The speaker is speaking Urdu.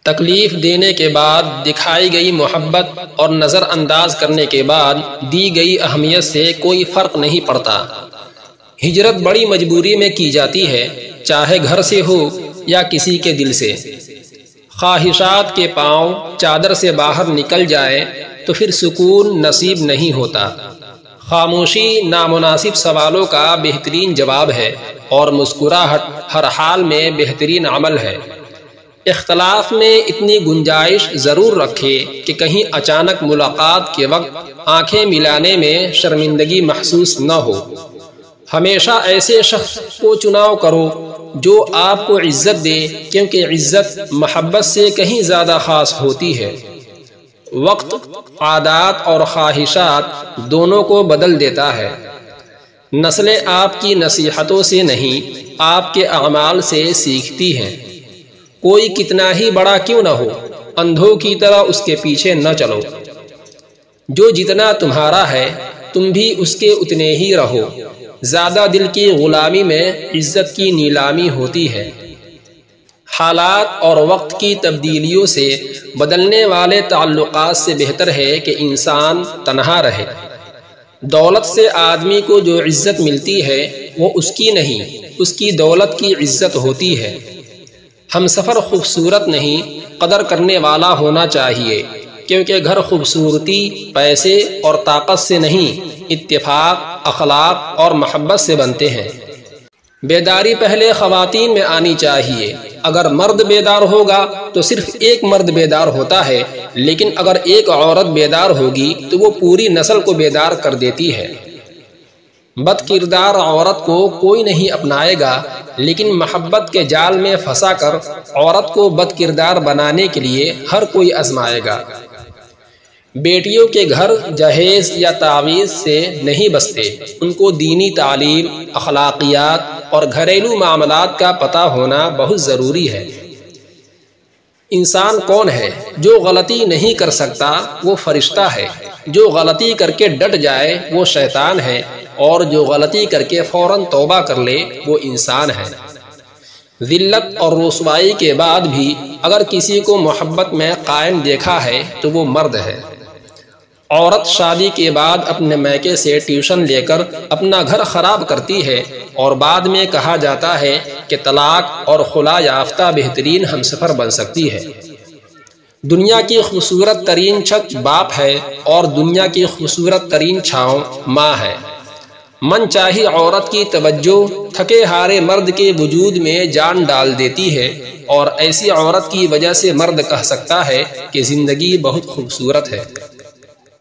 تکلیف دینے کے بعد دکھائی گئی محبت اور نظر انداز کرنے کے بعد دی گئی اہمیت سے کوئی فرق نہیں پڑتا۔ ہجرت بڑی مجبوری میں کی جاتی ہے، چاہے گھر سے ہو یا کسی کے دل سے۔ خواہشات کے پاؤں چادر سے باہر نکل جائے تو پھر سکون نصیب نہیں ہوتا۔ خاموشی نامناسب سوالوں کا بہترین جواب ہے اور مسکراہٹ ہر حال میں بہترین عمل ہے۔ اختلاف میں اتنی گنجائش ضرور رکھے کہ کہیں اچانک ملاقات کے وقت آنکھیں ملانے میں شرمندگی محسوس نہ ہو۔ ہمیشہ ایسے شخص کو چناؤ کرو جو آپ کو عزت دے، کیونکہ عزت محبت سے کہیں زیادہ خاص ہوتی ہے۔ وقت عادات اور خواہشات دونوں کو بدل دیتا ہے۔ نسلیں آپ کی نصیحتوں سے نہیں، آپ کے اعمال سے سیکھتی ہیں۔ کوئی کتنا ہی بڑا کیوں نہ ہو، اندھوں کی طرح اس کے پیچھے نہ چلو۔ جو جتنا تمہارا ہے تم بھی اس کے اتنے ہی رہو۔ زیادہ دل کی غلامی میں عزت کی نیلامی ہوتی ہے۔ حالات اور وقت کی تبدیلیوں سے بدلنے والے تعلقات سے بہتر ہے کہ انسان تنہا رہے۔ دولت سے آدمی کو جو عزت ملتی ہے وہ اس کی نہیں، اس کی دولت کی عزت ہوتی ہے۔ ہم سفر خوبصورت نہیں، قدر کرنے والا ہونا چاہیے، کیونکہ گھر خوبصورتی پیسے اور طاقت سے نہیں، اتفاق، اخلاق اور محبت سے بنتے ہیں۔ بیداری پہلے خواتین میں آنی چاہیے۔ اگر مرد بیدار ہوگا تو صرف ایک مرد بیدار ہوتا ہے، لیکن اگر ایک عورت بیدار ہوگی تو وہ پوری نسل کو بیدار کر دیتی ہے۔ بد کردار عورت کو کوئی نہیں اپنائے گا، لیکن محبت کے جال میں پھنسا کر عورت کو بد کردار بنانے کے لیے ہر کوئی آزمائے گا۔ بیٹیوں کے گھر جہیز یا تعویذ سے نہیں بستے، ان کو دینی تعلیم، اخلاقیات اور گھریلو معاملات کا پتہ ہونا بہت ضروری ہے۔ انسان کون ہے؟ جو غلطی نہیں کر سکتا وہ فرشتہ ہے، جو غلطی کر کے ڈٹ جائے وہ شیطان ہے، اور جو غلطی کر کے فوراً توبہ کر لے وہ انسان ہے۔ ذلت اور رسوائی کے بعد بھی اگر کسی کو محبت میں قائم دیکھا ہے تو وہ مرد ہے۔ عورت شادی کے بعد اپنے میکے سے ٹیوشن لے کر اپنا گھر خراب کرتی ہے، اور بعد میں کہا جاتا ہے کہ طلاق اور خلا یافتہ بہترین ہمسفر بن سکتی ہے۔ دنیا کی خوبصورت ترین چھت باپ ہے اور دنیا کی خوبصورت ترین چھاؤں ماں ہے۔ من چاہی عورت کی توجہ تھکے ہارے مرد کے وجود میں جان ڈال دیتی ہے، اور ایسی عورت کی وجہ سے مرد کہہ سکتا ہے کہ زندگی بہت خوبصورت ہے۔